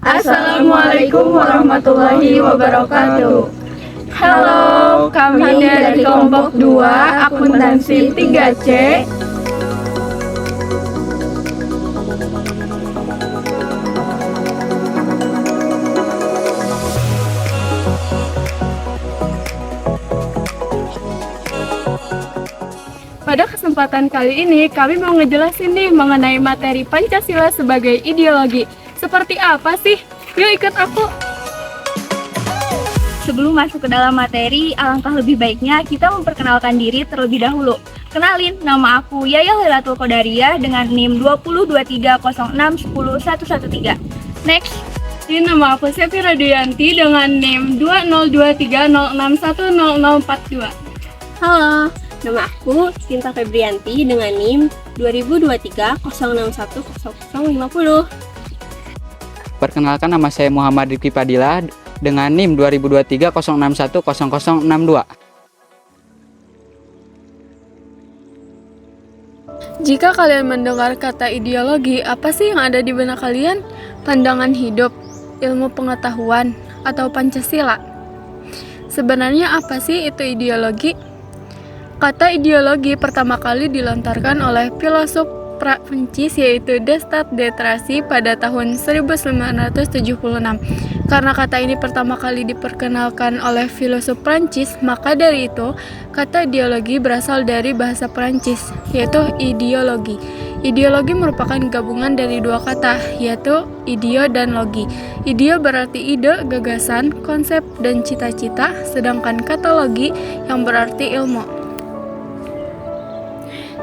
Assalamualaikum warahmatullahi wabarakatuh. Halo, kami dari kelompok 2 akuntansi 3C. Pada kesempatan kali ini, kami mau ngejelasin nih mengenai materi Pancasila sebagai ideologi. Seperti apa sih? Yuk ikut aku! Sebelum masuk ke dalam materi, alangkah lebih baiknya kita memperkenalkan diri terlebih dahulu. Kenalin, nama aku Yaya Lailatul Qadariyah dengan NIM 202306101113. Next! Ini nama aku Septi Radianti dengan NIM 202306100042. Halo, nama aku Sinta Febrianti dengan NIM 2023061050. Perkenalkan, nama saya Muhammad Rifki Padilla dengan NIM 202306100062. Jika kalian mendengar kata ideologi, apa sih yang ada di benak kalian? Pandangan hidup, ilmu pengetahuan, atau Pancasila? Sebenarnya apa sih itu ideologi? Kata ideologi pertama kali dilontarkan oleh filosof Prancis yaitu Descartes d'Etracy pada tahun 1976. Karena kata ini pertama kali diperkenalkan oleh filosof Prancis, maka dari itu kata ideologi berasal dari bahasa Prancis, yaitu ideologi. Ideologi merupakan gabungan dari dua kata, yaitu ideo dan logi. Ideo berarti ide, gagasan, konsep, dan cita-cita, sedangkan kata logi yang berarti ilmu.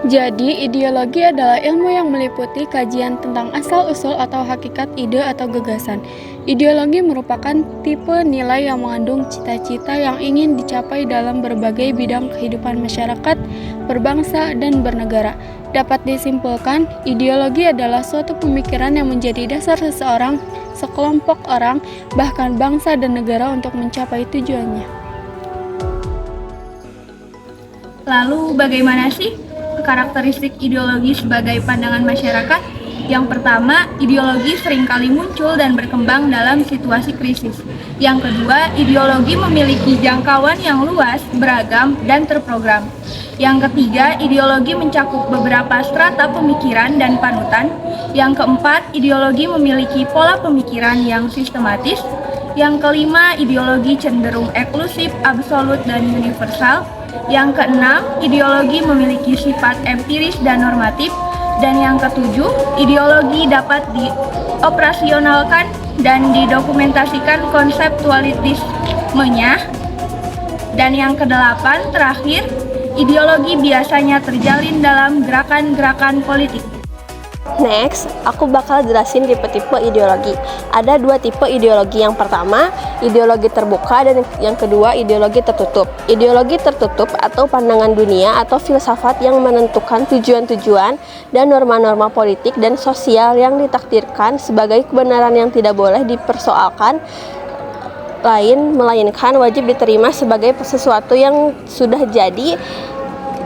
Jadi, ideologi adalah ilmu yang meliputi kajian tentang asal-usul atau hakikat ide atau gagasan. Ideologi merupakan tipe nilai yang mengandung cita-cita yang ingin dicapai dalam berbagai bidang kehidupan masyarakat, berbangsa, dan bernegara. Dapat disimpulkan, ideologi adalah suatu pemikiran yang menjadi dasar seseorang, sekelompok orang, bahkan bangsa dan negara untuk mencapai tujuannya. Lalu bagaimana sih karakteristik ideologi sebagai pandangan masyarakat? Yang pertama, ideologi seringkali muncul dan berkembang dalam situasi krisis. Yang kedua, ideologi memiliki jangkauan yang luas, beragam, dan terprogram. Yang ketiga, ideologi mencakup beberapa strata pemikiran dan panutan. Yang keempat, ideologi memiliki pola pemikiran yang sistematis. Yang kelima, ideologi cenderung eksklusif, absolut, dan universal. Yang keenam, ideologi memiliki sifat empiris dan normatif. Dan yang ketujuh, ideologi dapat dioperasionalkan dan didokumentasikan konseptualismenya. Dan yang kedelapan, terakhir, ideologi biasanya terjalin dalam gerakan-gerakan politik. Next, aku bakal jelasin tipe-tipe ideologi. Ada dua tipe ideologi. Yang pertama, ideologi terbuka, dan yang kedua, ideologi tertutup. Ideologi tertutup atau pandangan dunia atau filsafat yang menentukan tujuan-tujuan dan norma-norma politik dan sosial yang ditakdirkan sebagai kebenaran yang tidak boleh dipersoalkan, melainkan wajib diterima sebagai sesuatu yang sudah jadi.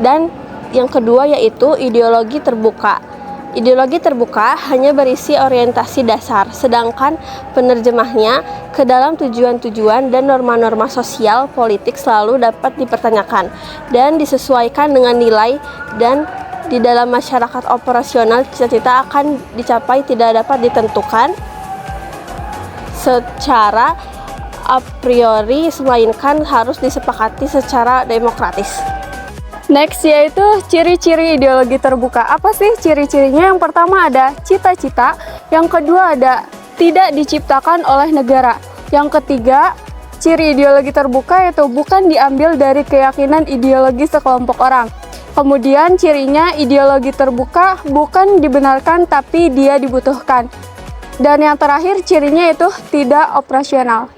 Dan yang kedua yaitu ideologi terbuka. Ideologi terbuka hanya berisi orientasi dasar, sedangkan penerjemahnya ke dalam tujuan-tujuan dan norma-norma sosial politik selalu dapat dipertanyakan dan disesuaikan dengan nilai, dan di dalam masyarakat operasional cita-cita akan dicapai tidak dapat ditentukan secara a priori, melainkan harus disepakati secara demokratis. Next yaitu ciri-ciri ideologi terbuka. Apa sih ciri-cirinya? Yang pertama ada cita-cita, yang kedua ada tidak diciptakan oleh negara. Yang ketiga, ciri ideologi terbuka yaitu bukan diambil dari keyakinan ideologi sekelompok orang. Kemudian cirinya ideologi terbuka bukan dibenarkan tapi dia dibutuhkan. Dan yang terakhir cirinya itu tidak operasional.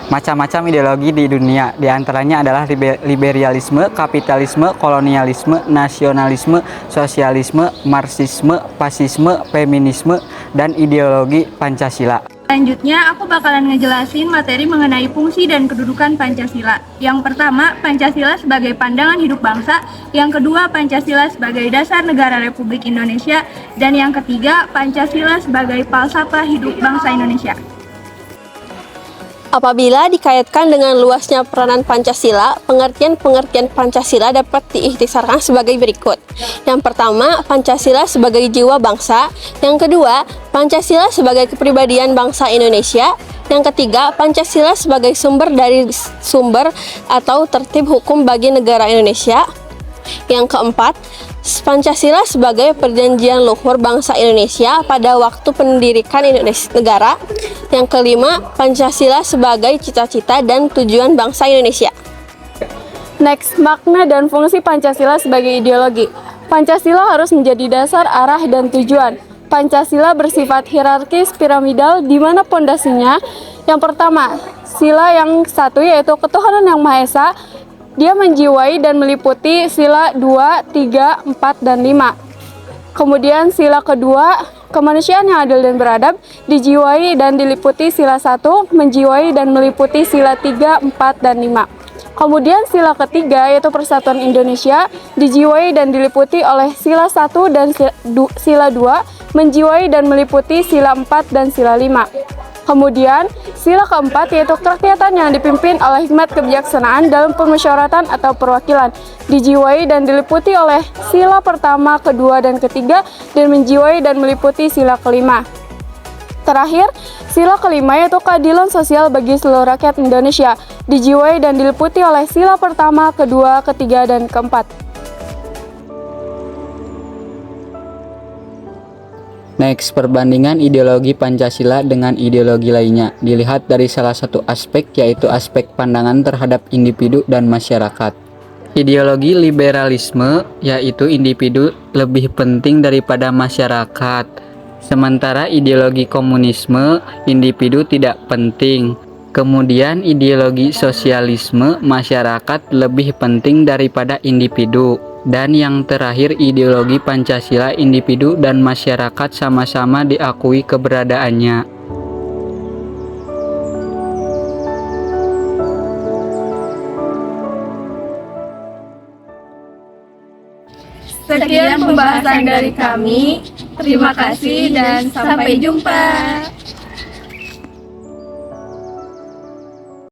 Macam-macam ideologi di dunia, diantaranya adalah liberalisme, kapitalisme, kolonialisme, nasionalisme, sosialisme, marxisme, fasisme, feminisme, dan ideologi Pancasila. Selanjutnya, aku bakalan ngejelasin materi mengenai fungsi dan kedudukan Pancasila. Yang pertama, Pancasila sebagai pandangan hidup bangsa. Yang kedua, Pancasila sebagai dasar negara Republik Indonesia. Dan yang ketiga, Pancasila sebagai falsafah hidup bangsa Indonesia. Apabila dikaitkan dengan luasnya peranan Pancasila, pengertian-pengertian Pancasila dapat diikhtisarkan sebagai berikut. Yang pertama, Pancasila sebagai jiwa bangsa. Yang kedua, Pancasila sebagai kepribadian bangsa Indonesia. Yang ketiga, Pancasila sebagai sumber dari sumber atau tertib hukum bagi negara Indonesia. Yang keempat, Pancasila sebagai perjanjian luhur bangsa Indonesia pada waktu pendirikan Indonesia negara. Yang kelima, Pancasila sebagai cita-cita dan tujuan bangsa Indonesia. Next, makna dan fungsi Pancasila sebagai ideologi. Pancasila harus menjadi dasar, arah, dan tujuan. Pancasila bersifat hierarkis piramidal di mana pondasinya yang pertama, sila yang satu yaitu ketuhanan yang Maha Esa. Dia menjiwai dan meliputi sila 2, 3, 4, dan 5. Kemudian sila kedua, kemanusiaan yang adil dan beradab, dijiwai dan diliputi sila 1, menjiwai dan meliputi sila 3, 4, dan 5. Kemudian sila ketiga yaitu persatuan Indonesia, dijiwai dan diliputi oleh sila 1 dan sila 2, menjiwai dan meliputi sila 4 dan sila 5. Kemudian, sila keempat yaitu kerakyatan yang dipimpin oleh hikmat kebijaksanaan dalam permusyawaratan atau perwakilan, dijiwai dan diliputi oleh sila pertama, kedua, dan ketiga, dan menjiwai dan meliputi sila kelima. Terakhir, sila kelima yaitu keadilan sosial bagi seluruh rakyat Indonesia, dijiwai dan diliputi oleh sila pertama, kedua, ketiga, dan keempat. Next, perbandingan ideologi Pancasila dengan ideologi lainnya dilihat dari salah satu aspek, yaitu aspek pandangan terhadap individu dan masyarakat. Ideologi liberalisme, yaitu individu lebih penting daripada masyarakat. Sementara ideologi komunisme, individu tidak penting. Kemudian ideologi sosialisme, masyarakat lebih penting daripada individu. Dan yang terakhir, ideologi Pancasila, individu dan masyarakat sama-sama diakui keberadaannya. Sekian pembahasan dari kami. Terima kasih dan sampai jumpa.